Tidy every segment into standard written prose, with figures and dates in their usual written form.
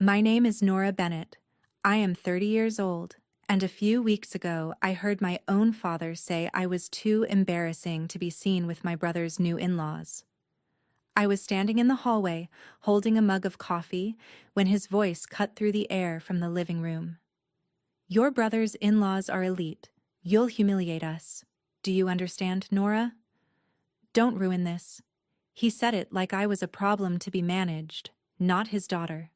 My name is Nora Bennett. I am 30 years old, and a few weeks ago I heard my own father say I was too embarrassing to be seen with my brother's new in-laws. I was standing in the hallway, holding a mug of coffee, when his voice cut through the air from the living room. "Your brother's in-laws are elite. You'll humiliate us. Do you understand, Nora? Don't ruin this." He said it like I was a problem to be managed, not his daughter.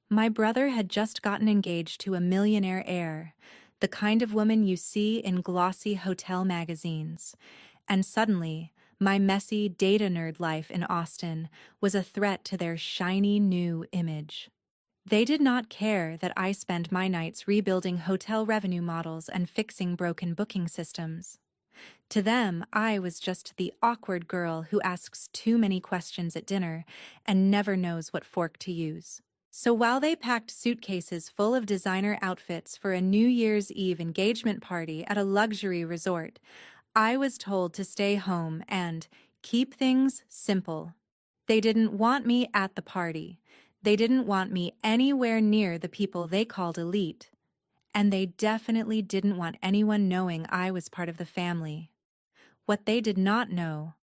My brother had just gotten engaged to a millionaire heir, the kind of woman you see in glossy hotel magazines, and suddenly, my messy data nerd life in Austin was a threat to their shiny new image. They did not care that I spend my nights rebuilding hotel revenue models and fixing broken booking systems. To them, I was just the awkward girl who asks too many questions at dinner and never knows what fork to use. So while they packed suitcases full of designer outfits for a New Year's Eve engagement party at a luxury resort, I was told to stay home and keep things simple. They didn't want me at the party. They didn't want me anywhere near the people they called elite. And they definitely didn't want anyone knowing I was part of the family. What they did not know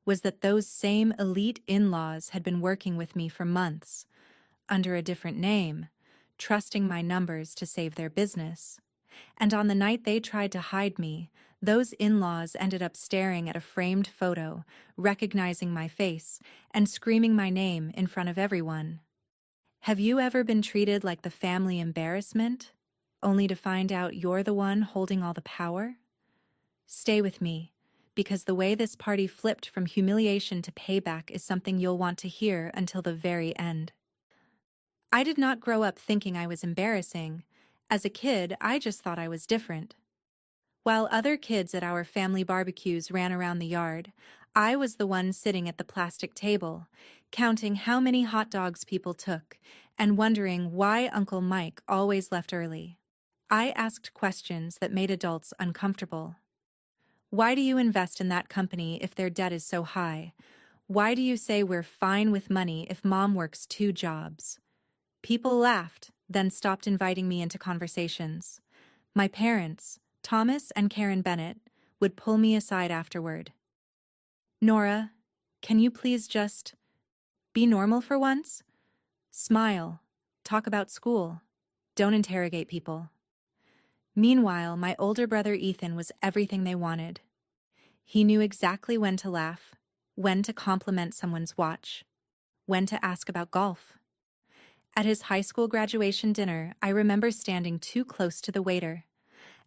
was that those same elite in-laws had been working with me for months, under a different name, trusting my numbers to save their business. And on the night they tried to hide me, those in-laws ended up staring at a framed photo, recognizing my face, and screaming my name in front of everyone. Have you ever been treated like the family embarrassment, only to find out you're the one holding all the power? Stay with me, because the way this party flipped from humiliation to payback is something you'll want to hear until the very end. I did not grow up thinking I was embarrassing. As a kid, I just thought I was different. While other kids at our family barbecues ran around the yard, I was the one sitting at the plastic table, counting how many hot dogs people took, and wondering why Uncle Mike always left early. I asked questions that made adults uncomfortable. Why do you invest in that company if their debt is so high? Why do you say we're fine with money if mom works 2 jobs? People laughed, then stopped inviting me into conversations. My parents, Thomas and Karen Bennett, would pull me aside afterward. "Nora, can you please just be normal for once? Smile, talk about school, don't interrogate people." Meanwhile, my older brother Ethan was everything they wanted. He knew exactly when to laugh, when to compliment someone's watch, when to ask about golf. At his high school graduation dinner, I remember standing too close to the waiter,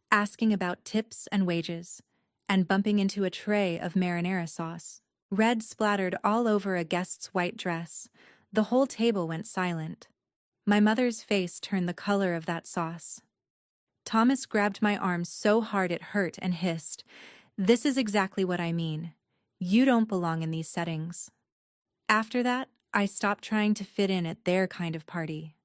asking about tips and wages, and bumping into a tray of marinara sauce. Red splattered all over a guest's white dress. The whole table went silent. My mother's face turned the color of that sauce. Thomas grabbed my arm so hard it hurt and hissed, "This is exactly what I mean. You don't belong in these settings." After that, I stopped trying to fit in at their kind of party.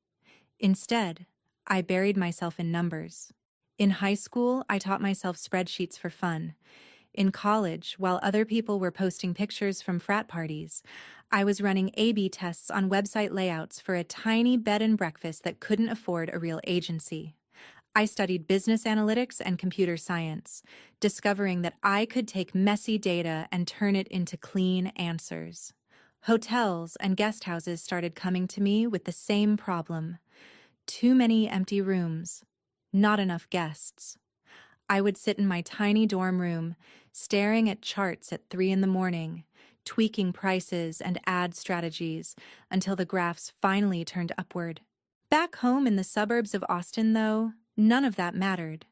Instead, I buried myself in numbers. In high school, I taught myself spreadsheets for fun. In college, while other people were posting pictures from frat parties, I was running A/B tests on website layouts for a tiny bed and breakfast that couldn't afford a real agency. I studied business analytics and computer science, discovering that I could take messy data and turn it into clean answers. Hotels and guest houses started coming to me with the same problem. Too many empty rooms, not enough guests. I would sit in my tiny dorm room, staring at charts at 3 a.m, tweaking prices and ad strategies until the graphs finally turned upward. Back home in the suburbs of Austin, though, none of that mattered.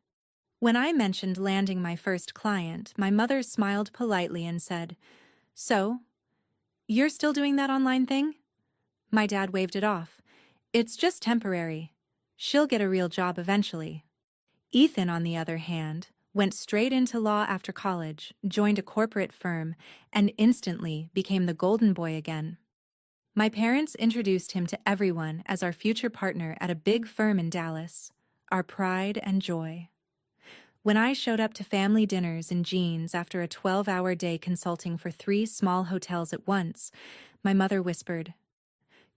When I mentioned landing my first client, my mother smiled politely and said, "So, you're still doing that online thing?" My dad waved it off. "It's just temporary. She'll get a real job eventually." Ethan, on the other hand, went straight into law after college, joined a corporate firm, and instantly became the golden boy again. My parents introduced him to everyone as our future partner at a big firm in Dallas, our pride and joy. When I showed up to family dinners in jeans after a 12-hour day consulting for 3 small hotels at once, my mother whispered,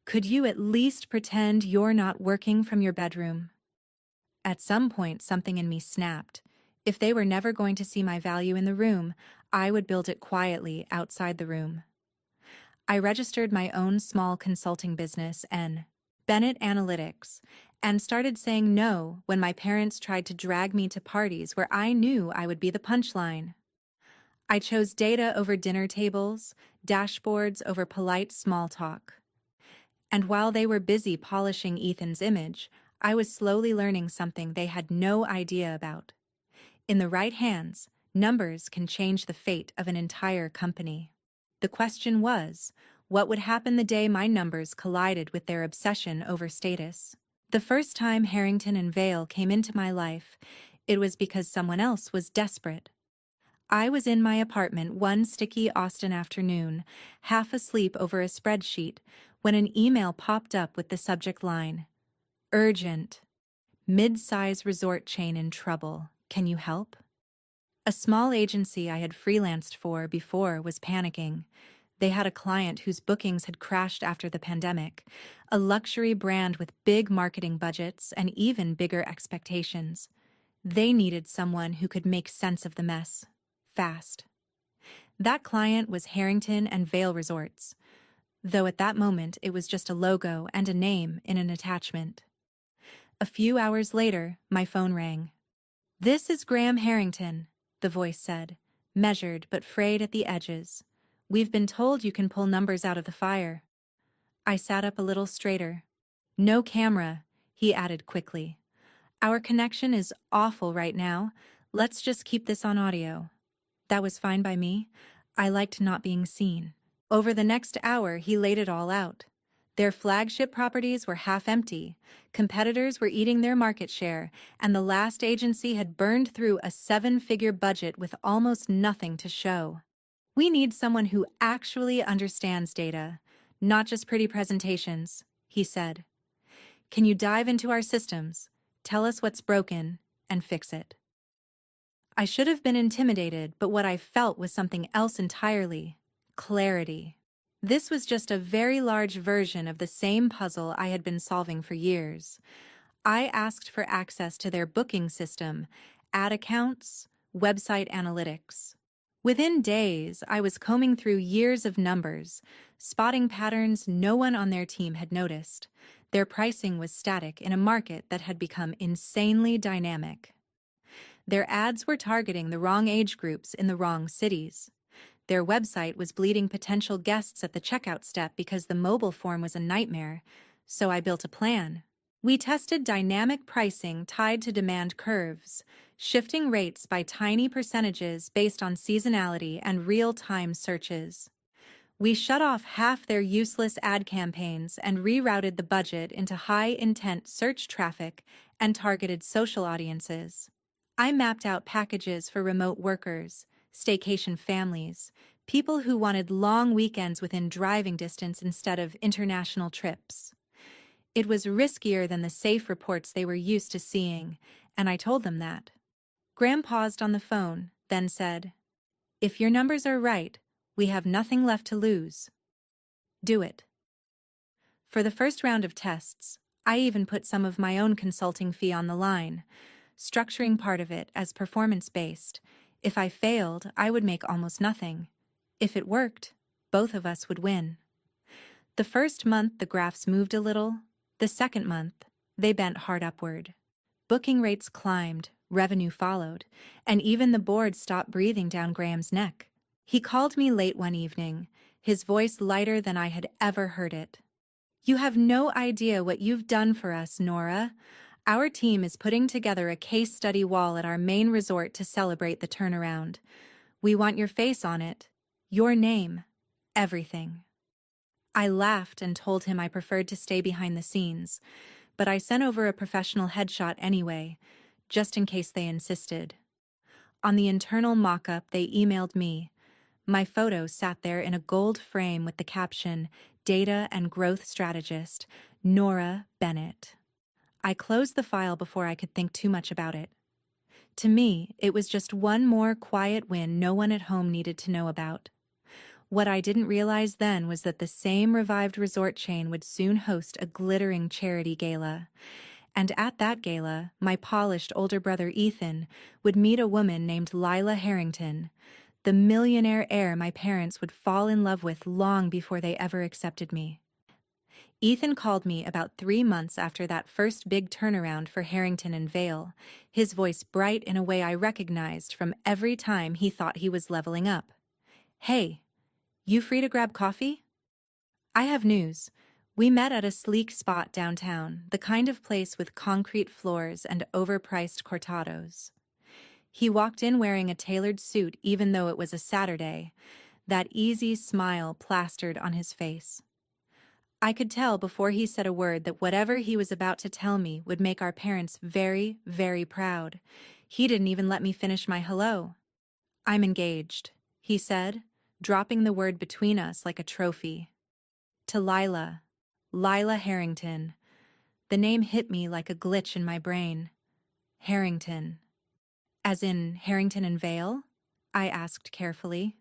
Could you at least pretend you're not working from your bedroom? At some point, something in me snapped. If they were never going to see my value in the room, I would build it quietly outside the room. I registered my own small consulting business, Bennett Analytics, and started saying no when my parents tried to drag me to parties where I knew I would be the punchline. I chose data over dinner tables, dashboards over polite small talk. And while they were busy polishing Ethan's image, I was slowly learning something they had no idea about. In the right hands, numbers can change the fate of an entire company. The question was, what would happen the day my numbers collided with their obsession over status? The first time Harrington and Vale came into my life, it was because someone else was desperate. I was in my apartment one sticky Austin afternoon, half asleep over a spreadsheet, when an email popped up with the subject line, "Urgent. Mid-size resort chain in trouble. Can you help?" A small agency I had freelanced for before was panicking. They had a client whose bookings had crashed after the pandemic, a luxury brand with big marketing budgets and even bigger expectations. They needed someone who could make sense of the mess, fast. That client was Harrington and Vale Resorts, though at that moment it was just a logo and a name in an attachment. A few hours later, my phone rang. "This is Graham Harrington," the voice said, measured but frayed at the edges. "We've been told you can pull numbers out of the fire." I sat up a little straighter. "No camera," he added quickly. "Our connection is awful right now. Let's just keep this on audio." That was fine by me. I liked not being seen. Over the next hour, he laid it all out. Their flagship properties were half empty, competitors were eating their market share, and the last agency had burned through a 7-figure budget with almost nothing to show. "We need someone who actually understands data, not just pretty presentations," he said. "Can you dive into our systems, tell us what's broken, and fix it?" I should have been intimidated, but what I felt was something else entirely: clarity. This was just a very large version of the same puzzle I had been solving for years. I asked for access to their booking system, ad accounts, website analytics. Within days, I was combing through years of numbers, spotting patterns no one on their team had noticed. Their pricing was static in a market that had become insanely dynamic. Their ads were targeting the wrong age groups in the wrong cities. Their website was bleeding potential guests at the checkout step because the mobile form was a nightmare, so I built a plan. We tested dynamic pricing tied to demand curves, shifting rates by tiny percentages based on seasonality and real-time searches. We shut off half their useless ad campaigns and rerouted the budget into high-intent search traffic and targeted social audiences. I mapped out packages for remote workers, staycation families, people who wanted long weekends within driving distance instead of international trips. It was riskier than the safe reports they were used to seeing, and I told them that. Graham paused on the phone, then said, "If your numbers are right, we have nothing left to lose. Do it." For the first round of tests, I even put some of my own consulting fee on the line, structuring part of it as performance-based. If I failed, I would make almost nothing. If it worked, both of us would win. The first month, the graphs moved a little. The second month, they bent hard upward. Booking rates climbed, revenue followed, and even the board stopped breathing down Graham's neck. He called me late one evening, his voice lighter than I had ever heard it. "You have no idea what you've done for us, Nora. Our team is putting together a case study wall at our main resort to celebrate the turnaround. We want your face on it, your name, everything." I laughed and told him I preferred to stay behind the scenes, but I sent over a professional headshot anyway, just in case they insisted. On the internal mock-up they emailed me. My photo sat there in a gold frame with the caption, "Data and Growth Strategist, Nora Bennett." I closed the file before I could think too much about it. To me, it was just one more quiet win no one at home needed to know about. What I didn't realize then was that the same revived resort chain would soon host a glittering charity gala. And at that gala, my polished older brother Ethan would meet a woman named Lila Harrington, the millionaire heir my parents would fall in love with long before they ever accepted me. Ethan called me about 3 months after that first big turnaround for Harrington and Vale, his voice bright in a way I recognized from every time he thought he was leveling up. "Hey, you free to grab coffee? I have news. We met at a sleek spot downtown, the kind of place with concrete floors and overpriced cortados." He walked in wearing a tailored suit even though it was a Saturday, that easy smile plastered on his face. I could tell before he said a word that whatever he was about to tell me would make our parents very, very proud. He didn't even let me finish my hello. "I'm engaged," he said, dropping the word between us like a trophy. "To Lila Harrington." The name hit me like a glitch in my brain. Harrington. "As in Harrington and Vale?" I asked carefully.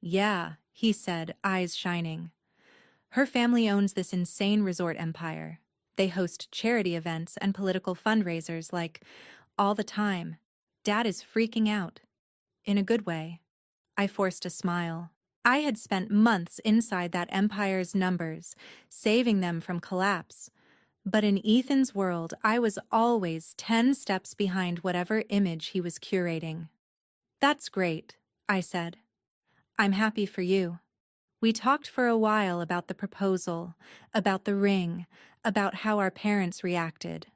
"Yeah," he said, eyes shining. "Her family owns this insane resort empire. They host charity events and political fundraisers like all the time. Dad is freaking out. In a good way." I forced a smile. I had spent months inside that empire's numbers, saving them from collapse. But in Ethan's world, I was always 10 steps behind whatever image he was curating. "That's great," I said. "I'm happy for you." We talked for a while about the proposal, about the ring, about how our parents reacted.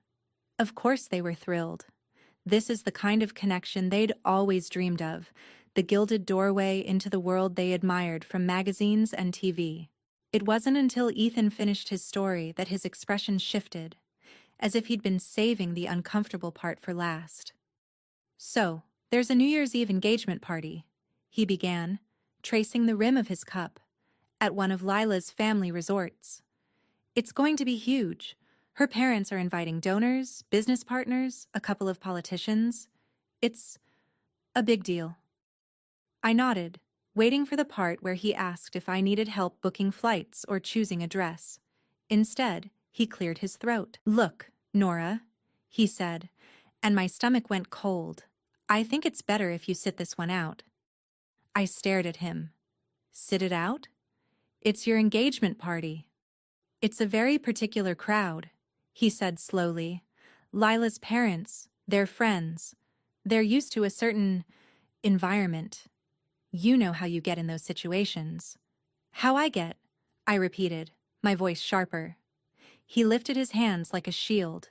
Of course they were thrilled. This is the kind of connection they'd always dreamed of, the gilded doorway into the world they admired from magazines and TV. It wasn't until Ethan finished his story that his expression shifted, as if he'd been saving the uncomfortable part for last. "So, there's a New Year's Eve engagement party," he began, tracing the rim of his cup, "at one of Lila's family resorts. It's going to be huge. Her parents are inviting donors, business partners, a couple of politicians. It's a big deal." I nodded, waiting for the part where he asked if I needed help booking flights or choosing a dress. Instead, he cleared his throat. "Look, Nora," he said, and my stomach went cold. "I think it's better if you sit this one out." I stared at him. "Sit it out? It's your engagement party." "It's a very particular crowd," he said slowly. "Lila's parents, their friends. They're used to a certain environment. You know how you get in those situations." "How I get?" I repeated, my voice sharper. He lifted his hands like a shield.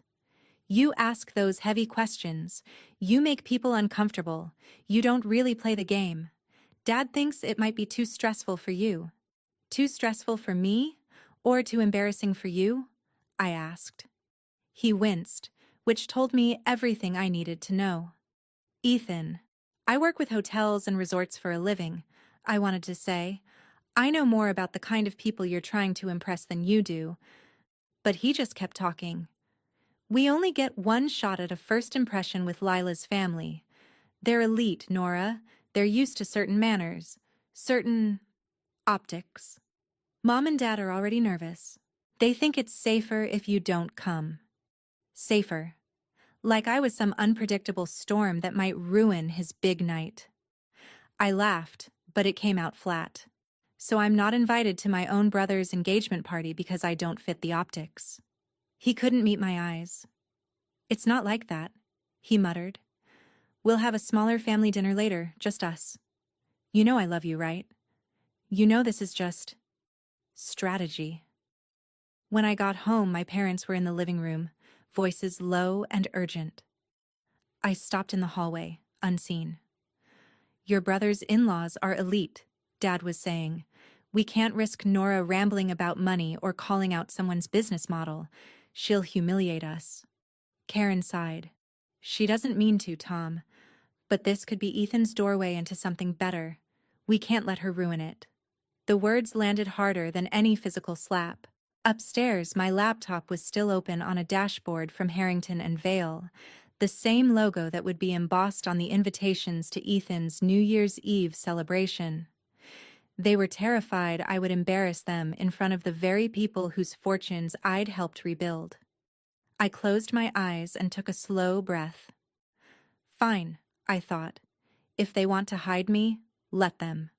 "You ask those heavy questions. You make people uncomfortable. You don't really play the game. Dad thinks it might be too stressful for you." "Too stressful for me? Or too embarrassing for you?" I asked. He winced, which told me everything I needed to know. "Ethan, I work with hotels and resorts for a living," I wanted to say. "I know more about the kind of people you're trying to impress than you do." But he just kept talking. "We only get one shot at a first impression with Lila's family. They're elite, Nora. They're used to certain manners, certain optics. Mom and Dad are already nervous. They think it's safer if you don't come." Safer. Like I was some unpredictable storm that might ruin his big night. I laughed, but it came out flat. "So I'm not invited to my own brother's engagement party because I don't fit the optics." He couldn't meet my eyes. "It's not like that," he muttered. "We'll have a smaller family dinner later, just us. You know I love you, right? You know this is just strategy." When I got home, my parents were in the living room, voices low and urgent. I stopped in the hallway, unseen. "Your brother's in-laws are elite," Dad was saying. "We can't risk Nora rambling about money or calling out someone's business model. She'll humiliate us." Karen sighed. "She doesn't mean to, Tom. But this could be Ethan's doorway into something better. We can't let her ruin it." The words landed harder than any physical slap. Upstairs, my laptop was still open on a dashboard from Harrington and Vale, the same logo that would be embossed on the invitations to Ethan's New Year's Eve celebration. They were terrified I would embarrass them in front of the very people whose fortunes I'd helped rebuild. I closed my eyes and took a slow breath. Fine, I thought. If they want to hide me, let them.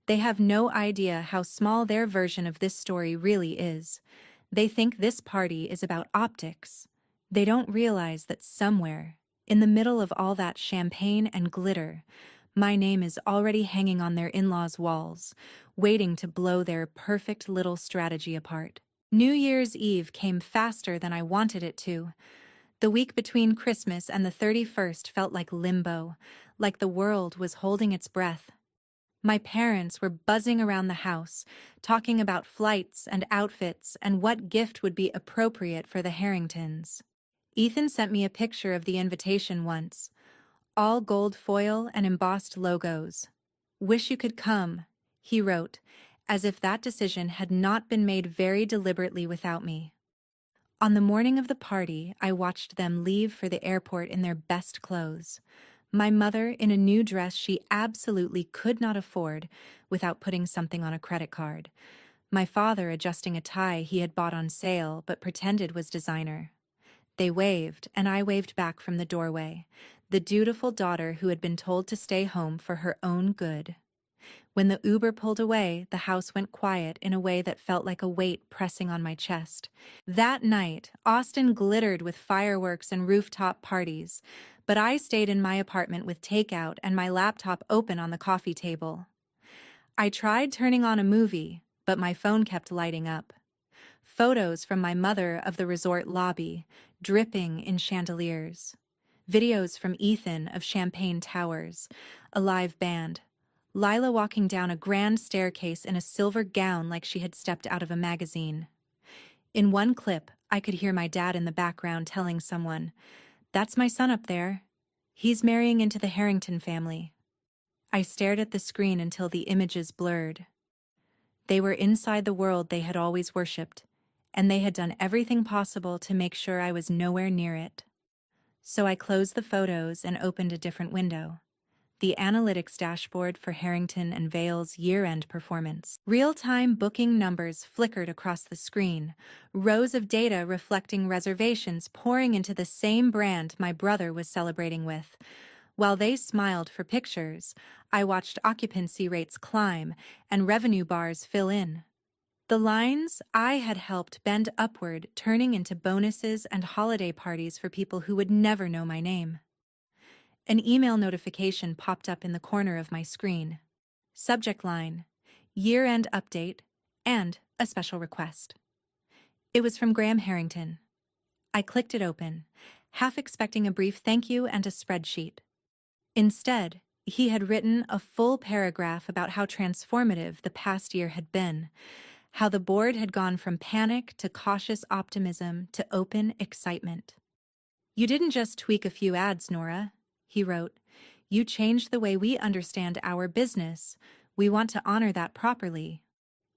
They have no idea how small their version of this story really is. They think this party is about optics. They don't realize that somewhere, in the middle of all that champagne and glitter, my name is already hanging on their in-laws' walls, waiting to blow their perfect little strategy apart. New Year's Eve came faster than I wanted it to. The week between Christmas and the 31st felt like limbo, like the world was holding its breath. My parents were buzzing around the house, talking about flights and outfits and what gift would be appropriate for the Harringtons. Ethan sent me a picture of the invitation once. All gold foil and embossed logos. "Wish you could come," he wrote, as if that decision had not been made very deliberately without me. On the morning of the party, I watched them leave for the airport in their best clothes. My mother in a new dress she absolutely could not afford without putting something on a credit card. My father adjusting a tie he had bought on sale but pretended was designer. They waved, and I waved back from the doorway, the dutiful daughter who had been told to stay home for her own good. When the Uber pulled away, the house went quiet in a way that felt like a weight pressing on my chest. That night, Austin glittered with fireworks and rooftop parties, but I stayed in my apartment with takeout and my laptop open on the coffee table. I tried turning on a movie, but my phone kept lighting up. Photos from my mother of the resort lobby, dripping in chandeliers. Videos from Ethan of champagne towers, a live band. Lila walking down a grand staircase in a silver gown like she had stepped out of a magazine. In one clip, I could hear my dad in the background telling someone, "That's my son up there. He's marrying into the Harrington family." I stared at the screen until the images blurred. They were inside the world they had always worshipped, and they had done everything possible to make sure I was nowhere near it. So I closed the photos and opened a different window. The analytics dashboard for Harrington and Vale's year-end performance. Real-time booking numbers flickered across the screen, rows of data reflecting reservations pouring into the same brand my brother was celebrating with. While they smiled for pictures, I watched occupancy rates climb and revenue bars fill in. The lines I had helped bend upward, turning into bonuses and holiday parties for people who would never know my name. An email notification popped up in the corner of my screen. Subject line, year-end update, and a special request. It was from Graham Harrington. I clicked it open, half expecting a brief thank you and a spreadsheet. Instead, he had written a full paragraph about how transformative the past year had been, how the board had gone from panic to cautious optimism to open excitement. "You didn't just tweak a few ads, Nora," he wrote. "You changed the way we understand our business. We want to honor that properly."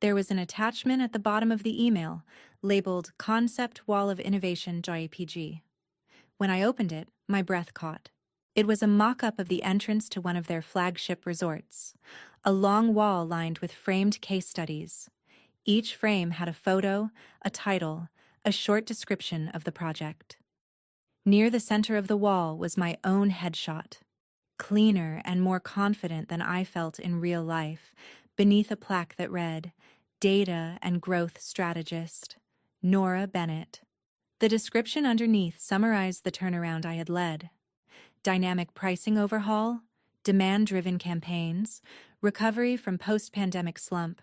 There was an attachment at the bottom of the email, labeled Concept Wall of Innovation JPG. When I opened it, my breath caught. It was a mock-up of the entrance to one of their flagship resorts, a long wall lined with framed case studies. Each frame had a photo, a title, a short description of the project. Near the center of the wall was my own headshot, cleaner and more confident than I felt in real life, beneath a plaque that read, "Data and Growth Strategist, Nora Bennett." The description underneath summarized the turnaround I had led. Dynamic pricing overhaul, demand-driven campaigns, recovery from post-pandemic slump.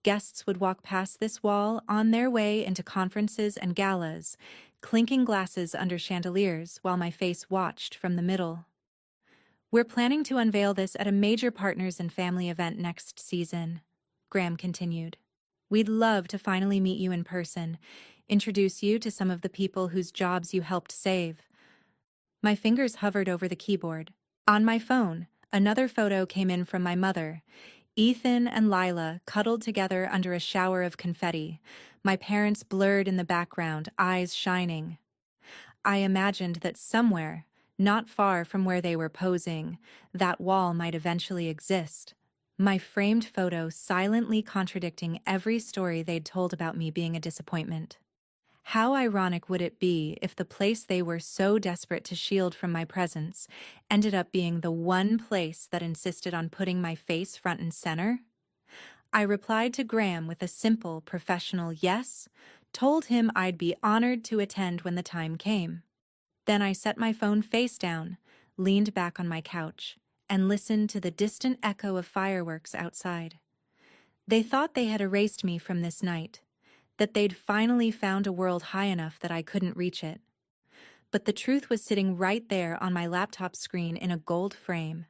Guests would walk past this wall on their way into conferences and galas, clinking glasses under chandeliers while my face watched from the middle. "We're planning to unveil this at a major partners and family event next season," Graham continued. "We'd love to finally meet you in person, introduce you to some of the people whose jobs you helped save." My fingers hovered over the keyboard. On my phone, another photo came in from my mother. Ethan and Lila cuddled together under a shower of confetti, my parents blurred in the background, eyes shining. I imagined that somewhere, not far from where they were posing, that wall might eventually exist, my framed photo silently contradicting every story they'd told about me being a disappointment. How ironic would it be if the place they were so desperate to shield from my presence ended up being the one place that insisted on putting my face front and center? I replied to Graham with a simple, professional yes, told him I'd be honored to attend when the time came. Then I set my phone face down, leaned back on my couch, and listened to the distant echo of fireworks outside. They thought they had erased me from this night, that they'd finally found a world high enough that I couldn't reach it. But the truth was sitting right there on my laptop screen in a gold frame,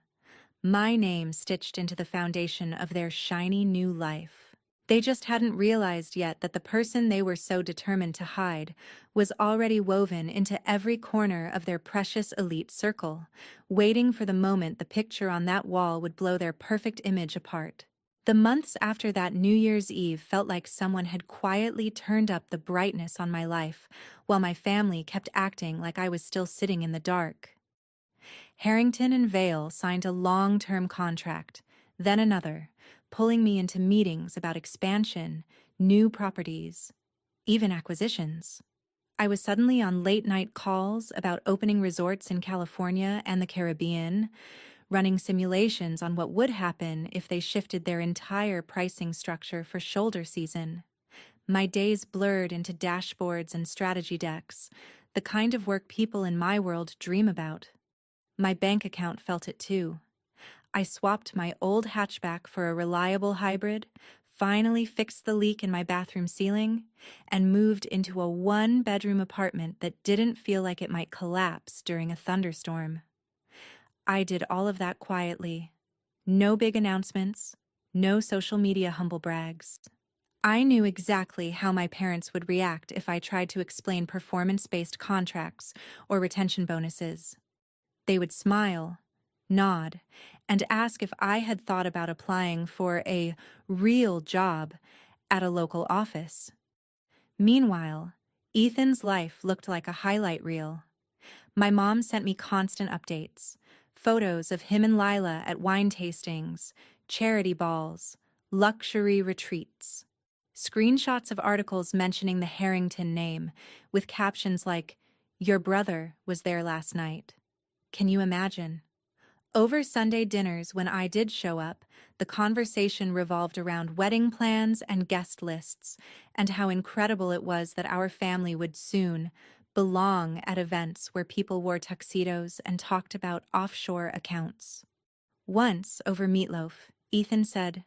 my name stitched into the foundation of their shiny new life. They just hadn't realized yet that the person they were so determined to hide was already woven into every corner of their precious elite circle, waiting for the moment the picture on that wall would blow their perfect image apart. The months after that New Year's Eve felt like someone had quietly turned up the brightness on my life, while my family kept acting like I was still sitting in the dark. Harrington and Vale signed a long-term contract, then another, pulling me into meetings about expansion, new properties, even acquisitions. I was suddenly on late-night calls about opening resorts in California and the Caribbean, running simulations on what would happen if they shifted their entire pricing structure for shoulder season. My days blurred into dashboards and strategy decks, the kind of work people in my world dream about. My bank account felt it too. I swapped my old hatchback for a reliable hybrid, finally fixed the leak in my bathroom ceiling, and moved into a one-bedroom apartment that didn't feel like it might collapse during a thunderstorm. I did all of that quietly. No big announcements, no social media humble brags. I knew exactly how my parents would react if I tried to explain performance-based contracts or retention bonuses. They would smile, nod, and ask if I had thought about applying for a real job at a local office. Meanwhile, Ethan's life looked like a highlight reel. My mom sent me constant updates, photos of him and Lila at wine tastings, charity balls, luxury retreats, screenshots of articles mentioning the Harrington name, with captions like, "Your brother was there last night." Can you imagine? Over Sunday dinners, when I did show up, the conversation revolved around wedding plans and guest lists, and how incredible it was that our family would soon belong at events where people wore tuxedos and talked about offshore accounts. Once, over meatloaf, Ethan said,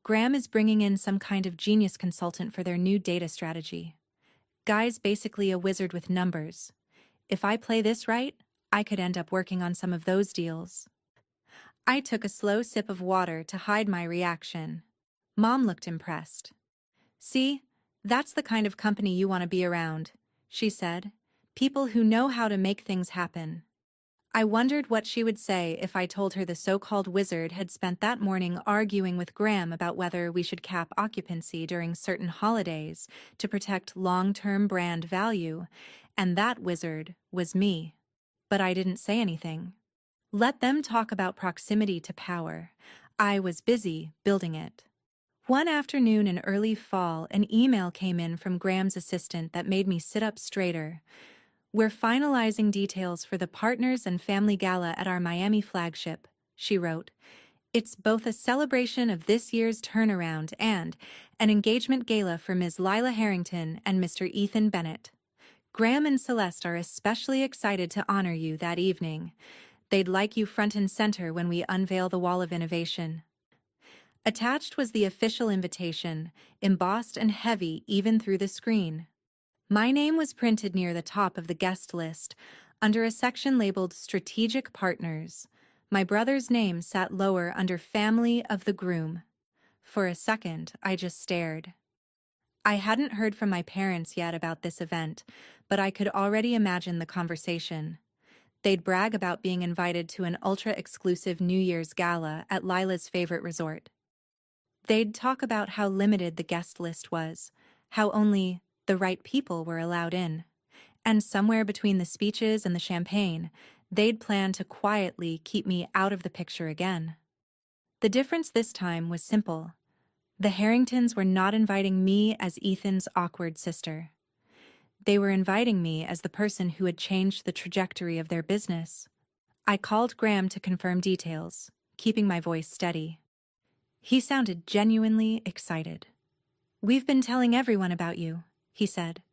"Graham is bringing in some kind of genius consultant for their new data strategy. Guy's basically a wizard with numbers. If I play this right, I could end up working on some of those deals." I took a slow sip of water to hide my reaction. Mom looked impressed. "See, that's the kind of company you want to be around," she said. "People who know how to make things happen." I wondered what she would say if I told her the so-called wizard had spent that morning arguing with Graham about whether we should cap occupancy during certain holidays to protect long-term brand value, and that wizard was me. But I didn't say anything. Let them talk about proximity to power. I was busy building it. One afternoon in early fall, an email came in from Graham's assistant that made me sit up straighter. "We're finalizing details for the Partners and Family Gala at our Miami flagship," she wrote. "It's both a celebration of this year's turnaround and an engagement gala for Ms. Lila Harrington and Mr. Ethan Bennett. Graham and Celeste are especially excited to honor you that evening. They'd like you front and center when we unveil the Wall of Innovation." Attached was the official invitation, embossed and heavy even through the screen. My name was printed near the top of the guest list, under a section labeled Strategic Partners. My brother's name sat lower under Family of the Groom. For a second, I just stared. I hadn't heard from my parents yet about this event, but I could already imagine the conversation. They'd brag about being invited to an ultra-exclusive New Year's gala at Lila's favorite resort. They'd talk about how limited the guest list was, how only the right people were allowed in. And somewhere between the speeches and the champagne, they'd plan to quietly keep me out of the picture again. The difference this time was simple. The Harringtons were not inviting me as Ethan's awkward sister. They were inviting me as the person who had changed the trajectory of their business. I called Graham to confirm details, keeping my voice steady. He sounded genuinely excited. "We've been telling everyone about you," he said.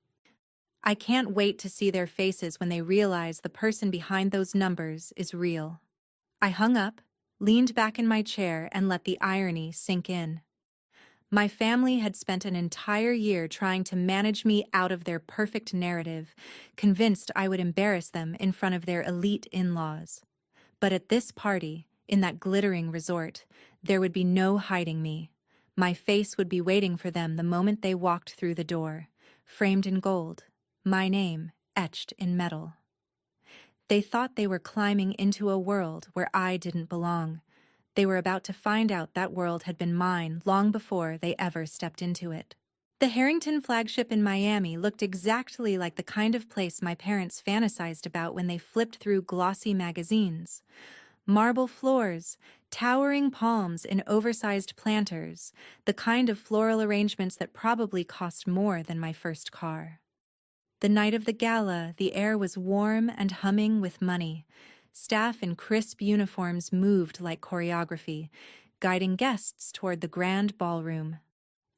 "I can't wait to see their faces when they realize the person behind those numbers is real." I hung up, leaned back in my chair, and let the irony sink in. My family had spent an entire year trying to manage me out of their perfect narrative, convinced I would embarrass them in front of their elite in-laws. But at this party, in that glittering resort, there would be no hiding me. My face would be waiting for them the moment they walked through the door, framed in gold, my name etched in metal. They thought they were climbing into a world where I didn't belong. They were about to find out that world had been mine long before they ever stepped into it. The Harrington flagship in Miami looked exactly like the kind of place my parents fantasized about when they flipped through glossy magazines. Marble floors, towering palms in oversized planters, the kind of floral arrangements that probably cost more than my first car. The night of the gala, the air was warm and humming with money. Staff in crisp uniforms moved like choreography, guiding guests toward the grand ballroom.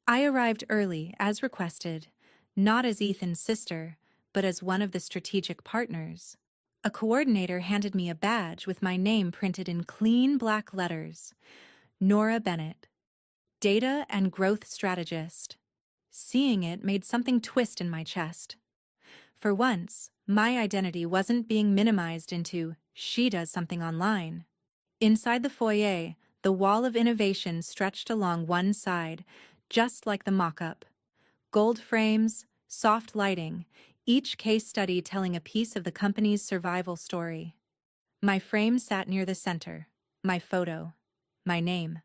I arrived early, as requested, not as Ethan's sister, but as one of the strategic partners. A coordinator handed me a badge with my name printed in clean black letters. Nora Bennett, Data and Growth Strategist. Seeing it made something twist in my chest. For once, my identity wasn't being minimized into "she does something online." Inside the foyer, the wall of innovation stretched along one side, just like the mock-up. Gold frames, soft lighting, each case study telling a piece of the company's survival story. My frame sat near the center, my photo, my name,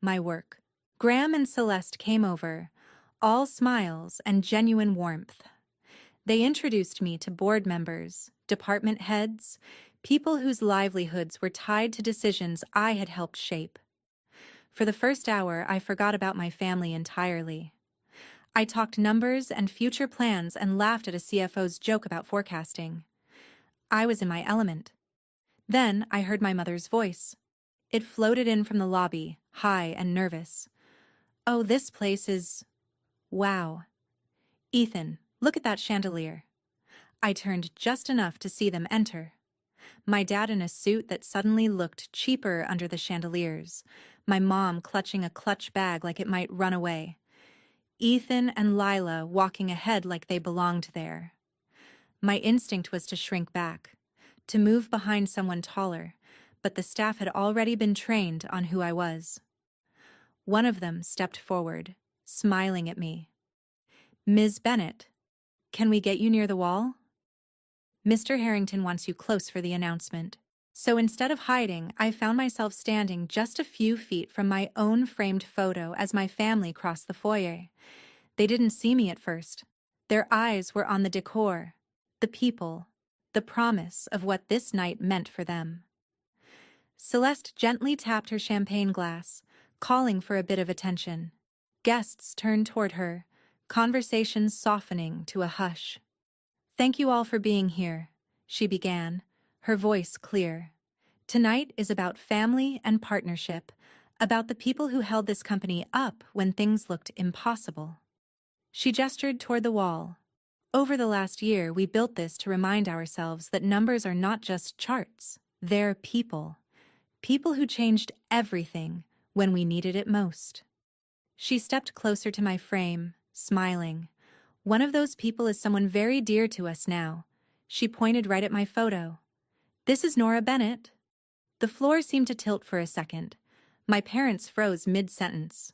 my work. Graham and Celeste came over, all smiles and genuine warmth. They introduced me to board members, department heads, people whose livelihoods were tied to decisions I had helped shape. For the first hour, I forgot about my family entirely. I talked numbers and future plans and laughed at a CFO's joke about forecasting. I was in my element. Then I heard my mother's voice. It floated in from the lobby, high and nervous. "Oh, this place is... wow. Ethan, look at that chandelier." I turned just enough to see them enter. My dad in a suit that suddenly looked cheaper under the chandeliers, my mom clutching a clutch bag like it might run away. Ethan and Lila walking ahead like they belonged there. My instinct was to shrink back, to move behind someone taller, but the staff had already been trained on who I was. One of them stepped forward, smiling at me. "Ms. Bennett, can we get you near the wall? Mr. Harrington wants you close for the announcement." So instead of hiding, I found myself standing just a few feet from my own framed photo as my family crossed the foyer. They didn't see me at first. Their eyes were on the decor, the people, the promise of what this night meant for them. Celeste gently tapped her champagne glass, calling for a bit of attention. Guests turned toward her, conversations softening to a hush. "Thank you all for being here," she began, her voice clear. "Tonight is about family and partnership, about the people who held this company up when things looked impossible." She gestured toward the wall. "Over the last year, we built this to remind ourselves that numbers are not just charts. They're people. People who changed everything when we needed it most." She stepped closer to my frame, smiling. "One of those people is someone very dear to us now." She pointed right at my photo. "This is Nora Bennett." The floor seemed to tilt for a second. My parents froze mid-sentence.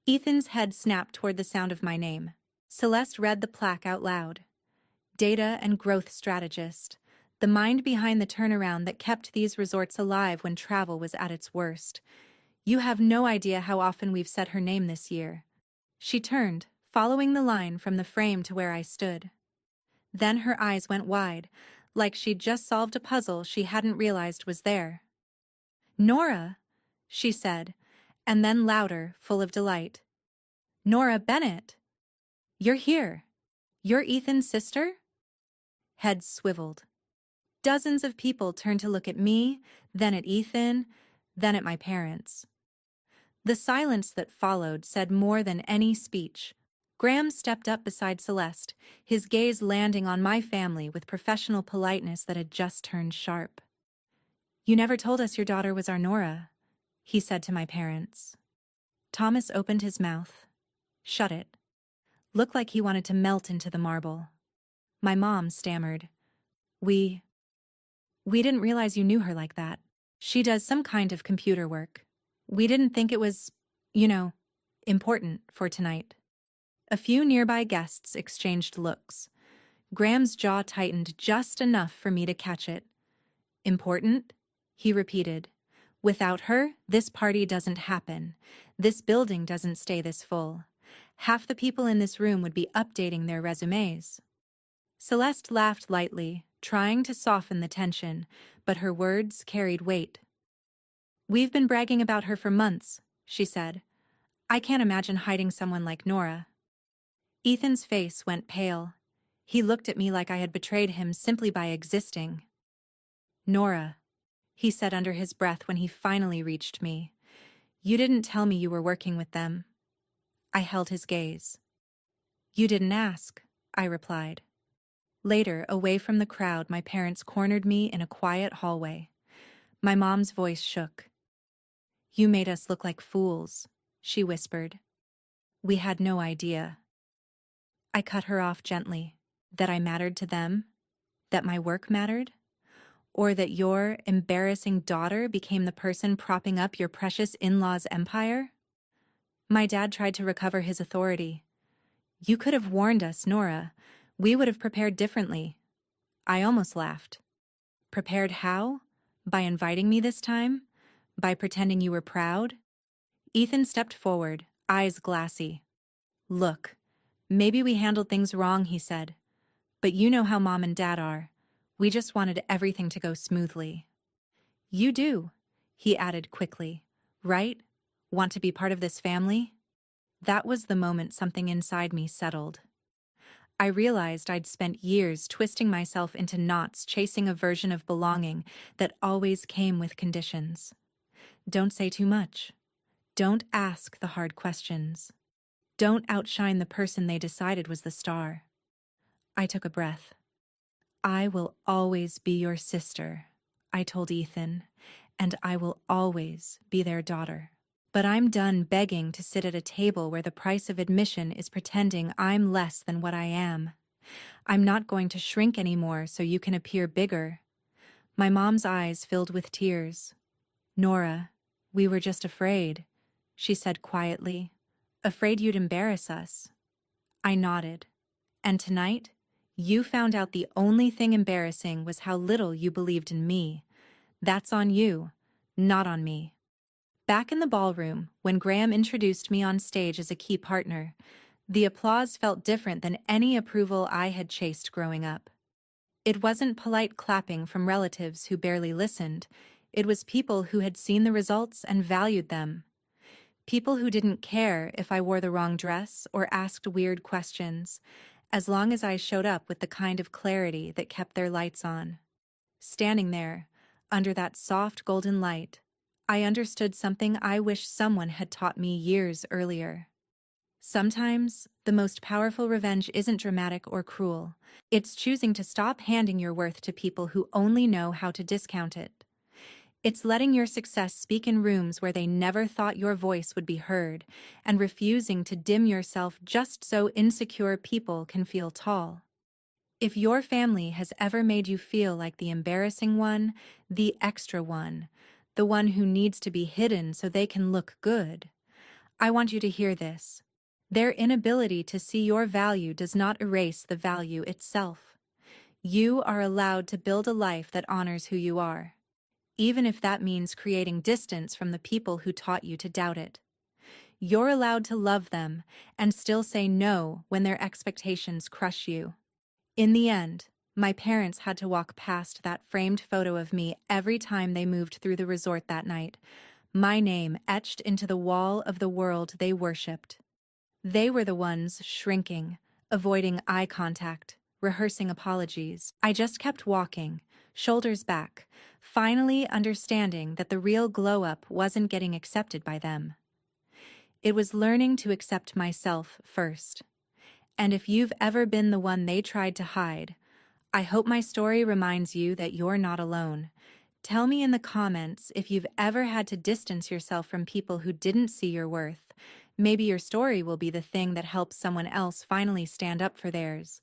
Ethan's head snapped toward the sound of my name. Celeste read the plaque out loud. "Data and Growth Strategist, the mind behind the turnaround that kept these resorts alive when travel was at its worst. You have no idea how often we've said her name this year." She turned, following the line from the frame to where I stood. Then her eyes went wide, like she'd just solved a puzzle she hadn't realized was there. "Nora," she said, And then louder, full of delight. Nora Bennett! You're here. You're Ethan's sister? Heads swiveled. Dozens of people turned to look at me, then at Ethan, then at my parents. The silence that followed said more than any speech. Graham stepped up beside Celeste, his gaze landing on my family with professional politeness that had just turned sharp. "You never told us your daughter was our Nora," he said to my parents. Thomas opened his mouth. Shut it. Looked like he wanted to melt into the marble. My mom stammered. We didn't realize you knew her like that. She does some kind of computer work. We didn't think it was, important for tonight." A few nearby guests exchanged looks. Graham's jaw tightened just enough for me to catch it. "Important?" he repeated. "Without her, this party doesn't happen. This building doesn't stay this full. Half the people in this room would be updating their resumes." Celeste laughed lightly, trying to soften the tension, but her words carried weight. "We've been bragging about her for months," she said. "I can't imagine hiding someone like Nora." Ethan's face went pale. He looked at me like I had betrayed him simply by existing. "Nora," he said under his breath when he finally reached me. "You didn't tell me you were working with them." I held his gaze. "You didn't ask," I replied. Later, away from the crowd, my parents cornered me in a quiet hallway. My mom's voice shook. "You made us look like fools," she whispered. "We had no idea." I cut her off gently. That I mattered to them? That my work mattered? Or that your embarrassing daughter became the person propping up your precious in-law's empire? My dad tried to recover his authority. "You could have warned us, Nora. We would have prepared differently." I almost laughed. "Prepared how? By inviting me this time? By pretending you were proud?" Ethan stepped forward, eyes glassy. "Look, maybe we handled things wrong," he said. "But you know how Mom and Dad are. We just wanted everything to go smoothly." "You do," he added quickly. "Right? Want to be part of this family?" That was the moment something inside me settled. I realized I'd spent years twisting myself into knots chasing a version of belonging that always came with conditions. Don't say too much. Don't ask the hard questions. Don't outshine the person they decided was the star. I took a breath. "I will always be your sister," I told Ethan, "and I will always be their daughter. But I'm done begging to sit at a table where the price of admission is pretending I'm less than what I am. I'm not going to shrink anymore so you can appear bigger." My mom's eyes filled with tears. "Nora, we were just afraid," she said quietly. "Afraid you'd embarrass us." I nodded. "And tonight, you found out the only thing embarrassing was how little you believed in me. That's on you, not on me." Back in the ballroom, when Graham introduced me on stage as a key partner, the applause felt different than any approval I had chased growing up. It wasn't polite clapping from relatives who barely listened. It was people who had seen the results and valued them. People who didn't care if I wore the wrong dress or asked weird questions, as long as I showed up with the kind of clarity that kept their lights on. Standing there, under that soft golden light, I understood something I wish someone had taught me years earlier. Sometimes, the most powerful revenge isn't dramatic or cruel. It's choosing to stop handing your worth to people who only know how to discount it. It's letting your success speak in rooms where they never thought your voice would be heard, and refusing to dim yourself just so insecure people can feel tall. If your family has ever made you feel like the embarrassing one, the extra one, the one who needs to be hidden so they can look good, I want you to hear this. Their inability to see your value does not erase the value itself. You are allowed to build a life that honors who you are, even if that means creating distance from the people who taught you to doubt it. You're allowed to love them and still say no when their expectations crush you. In the end, my parents had to walk past that framed photo of me every time they moved through the resort that night. my name etched into the wall of the world they worshipped. They were the ones shrinking, avoiding eye contact, rehearsing apologies. I just kept walking, shoulders back, finally understanding that the real glow-up wasn't getting accepted by them. It was learning to accept myself first. And if you've ever been the one they tried to hide, I hope my story reminds you that you're not alone. Tell me in the comments if you've ever had to distance yourself from people who didn't see your worth. Maybe your story will be the thing that helps someone else finally stand up for theirs.